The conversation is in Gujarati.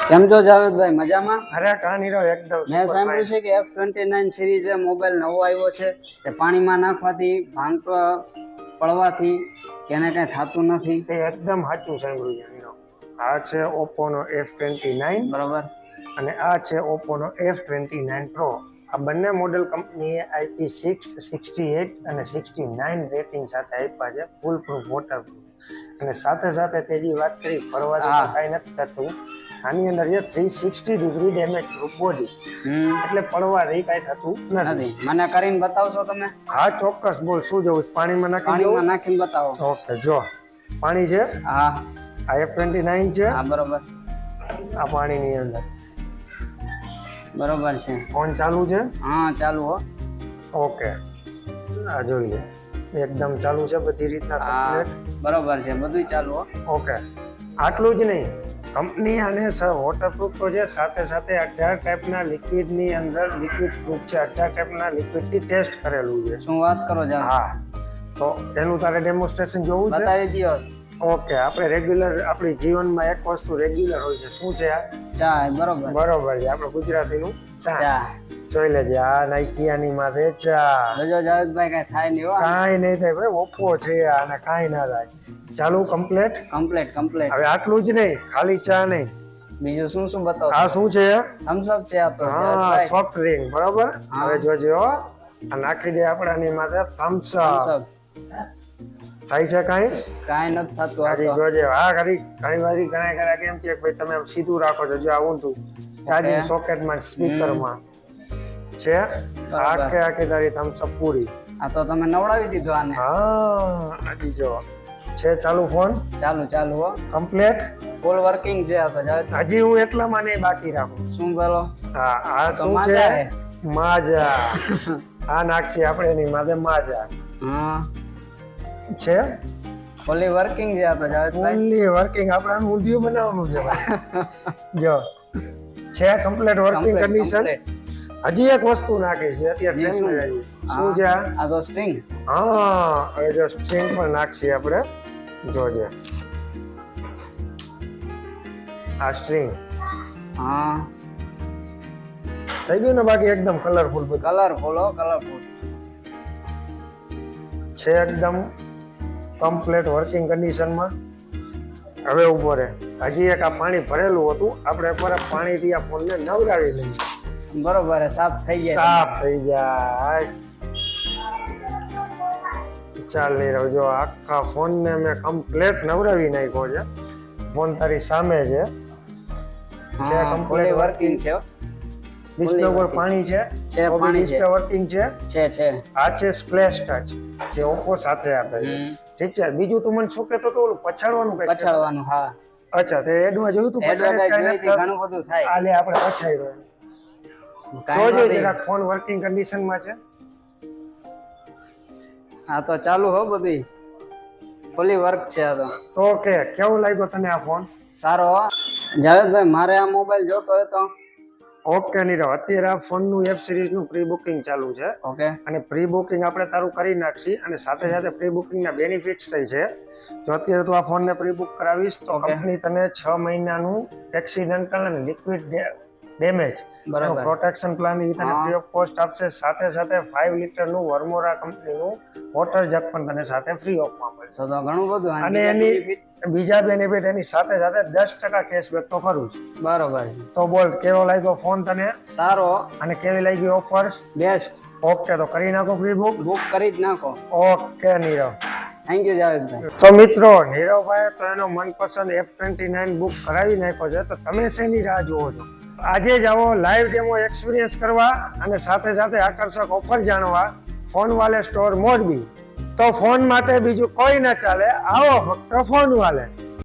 કેમ છો જાવેદભાઈ, મજામાં? અરે કાની રો એકદમ મેં સાંભળ્યું છે કે F29 સિરીઝ મોબાઈલ નવો આવ્યો છે તે પાણીમાં નાખવાથી ભાંગ પડવાથી એને કઈ થતું નથી. તે એકદમ સાચું સાંભળ્યું છે નીરો. આ છે Oppo નો F29 બરોબર. અને આ છે Oppo નો F29 Pro. આ બંને મોડેલ કંપનીએ IP6, 68 અને 69 રેટિંગ સાથે આપ્યા છે, ફૂલ પ્રૂફ વોટરપ્રૂફ. અને સાથે સાથે તેજી વાત કરી ફરવાથી કાંઈ નથી થતું. આની અંદર છે 360 ડિગ્રી ડેમેજ પ્રૂફ બોડી, એટલે પડવા રહી કાંઈ થતું નથી. મને કરીને બતાવશો તમે? હા ચોક્કસ, બોલ શું જોવું? પાણીમાં નાખીને બતાવો. ઓકે, જો પાણી છે. હા, આ F29 છે. હા બરોબર. આ પાણીની અંદર બરોબર છે. ફોન ચાલુ છે? હા ચાલુ હો. ઓકે, આ જોઈ લે, એકદમ ચાલુ છે બધી રીતના કમ્પ્લીટ. બરોબર છે, બધું ચાલુ હો. ઓકે, આટલું જ નહીં, કંપની આને વોટરપ્રૂફ તો છે, સાથે સાથે 18 ટાઈપના લિક્વિડની અંદર લિક્વિડ પ્રૂફ છે. 18 ટાઈપના લિક્વિડથી ટેસ્ટ કરેલું છે. શું વાત કરો છો? હા, તો એનું તારે ડેમોન્સ્ટ્રેશન જોવું છે? બતાવી દો. ઓકે, આપણે રેગ્યુલર આપણી જીવનમાં એક વસ્તુ રેગ્યુલર હોય છે. શું છે આ? ચા. બરોબર બરોબર છે, આપણે ગુજરાતીનું ચા. ચા જોઈ લેજે, આ નાઇકિયાની માથે ચા. જોજો જાવેદભાઈ, કઈ થાય નહીં હો. કાંઈ નહીં થાય ભાઈ, Oppo છે અને કાંઈ ના થાય. ચાલુ કમ્પ્લીટ. હવે આટલું જ નહીં, ખાલી ચા નહીં, બીજું શું શું બતાવો? આ શું છે? થમ્સ અપ છે આ તો. હા, સોફ્ટ ડ્રિંક. બરોબર. હવે જોજો, આ નાખી દે આપણે આની માથે થમ્સ અપ. થાય છે કાંઈ? કાંઈ નથી થતું. હજી જોજે. હા, ઘણી વારી ઘણા કેમ કે ભાઈ તમે સીધું રાખો છો, જો આવું તું ચાર્જિંગ સોકેટમાં સ્પીકરમાં છે. આખી તારી થમ્સ અપ પૂરી. આ તો તમે નવડાવી દીધો આને. હા, હજી જો છે ચાલુ ફોન. ચાલુ હો. કમ્પ્લીટ ફૂલ વર્કિંગ છે આ તો. હજી હું એટલામાં નહીં બાકી રાખું. શું બોલો? હા, આ શું છે? માજા. આ નાખશી આપણે એની માથે માજા. હા છે ફૂલી વર્કિંગ છે આ તો. ફૂલી વર્કિંગ. આપણે આનું ઊંધિયું બનાવવાનું છે ભાઈ. જો છે કમ્પ્લીટ વર્કિંગ કન્ડિશન. હજી એક વસ્તુ નાખી છે અત્યારે ટ્રેન્ડમાં. શું છે આ તો સ્ટ્રિંગ. હા, હવે જો સ્ટ્રિંગ પણ નાખશી આપણે. જોજે, આ સ્ટ્રિંગ. હા, થઈ ગયું ને? બાકી એકદમ કલરફુલ કલરફુલ હો, કલરફુલ છે એકદમ કમ્પ્લીટ વર્કિંગ કન્ડિશનમાં. હવે ઉભો રહે, હજી એક આ પાણી ભરેલું હતું, આપણે એકવાર પાણીથી આ ફોનને નવરાવી લઈએ. બરોબર, સાફ થઈ જાય. સાફ થઈ જાય. ચાલ નહીં રહ્યો, જો આખા ફોનને મેં કમ્પ્લીટ નવરાવી નાખ્યો છે. ફોન તારી સામે છે. કમ્પ્લીટ વર્કિંગ છે. ડિસ્પ્લે ઉપર પાણી છે. ડિસ્પ્લે વર્કિંગ છે. આ છે સ્પ્લેશ ટચ, જે Oppo સાથે આપે છે. ઠીક છે. બીજું તું મને શું કહેતો તો ઓલું પછાડવાનું. હા. અચ્છા, તે એડમાં જોયું તું? ઘણું બધું થાય. આ લે, આપણે પછાડ્યો. જોજો જરાક ફોન વર્કિંગ કન્ડિશનમાં છે. હા તો ચાલુ હો, બધું ફૂલી વર્ક છે આ તો. ઓકે, કેવું લાગ્યો તને આ ફોન? સારો હો જાવેદભાઈ, મારે આ મોબાઈલ જોતો હોય તો? ઓકે નીરવ, અત્યારે આ ફોનનું F સિરીઝનું પ્રી બુકિંગ ચાલુ છે. ઓકે, અને પ્રી બુકિંગ આપણે તારું કરી નાખશી, અને સાથે સાથે પ્રી બુકિંગના બેનિફિટ્સ થઈ છે. જો અત્યારે તું આ ફોનને પ્રી બુક કરાવીશ તો કંપની તને 6 મહિનાનું એક્સિડેન્ટલ અને લિક્વિડ ડેમેજ પ્રોટેક્શન પ્લાન એ તને ફ્રી ઓફ કોસ્ટ આપશે. સાથે સાથે 5 લીટરનું વર્મોરા કંપનીનું વોટર જગ પણ તને સાથે ફ્રી ઓફમાં મળશે. તો ઘણું બધું. અને એની બીજા બેનિફિટ એની સાથે સાથે 10% કેશબેક તો ખરું જ. બરોબર. તો બોલ, કેવો લાગ્યો ફોન તને? સારો. અને કેવી લાગી ઓફર્સ? બેસ્ટ. ઓકે, તો કરી નાખો પ્રી બુક. કરી જ નાખો. Okay Nirav, thank you જાવેદભાઈ. તો મિત્રો, નીરવભાઈ તો એનો મનપસંદ F29 બુક કરાવી નાખ્યો છે. તો તમે શેની રાહ જોવો છો? આજે જ આવો લાઈવ ડેમો એક્સપિરિયન્સ કરવા અને સાથે સાથે આકર્ષક ઓફર જાણવા ફોન વાલે સ્ટોર મોરબી. તો ફોન માટે બીજું કોઈ ના ચાલે, આવો ફક્ત ફોન વાલે.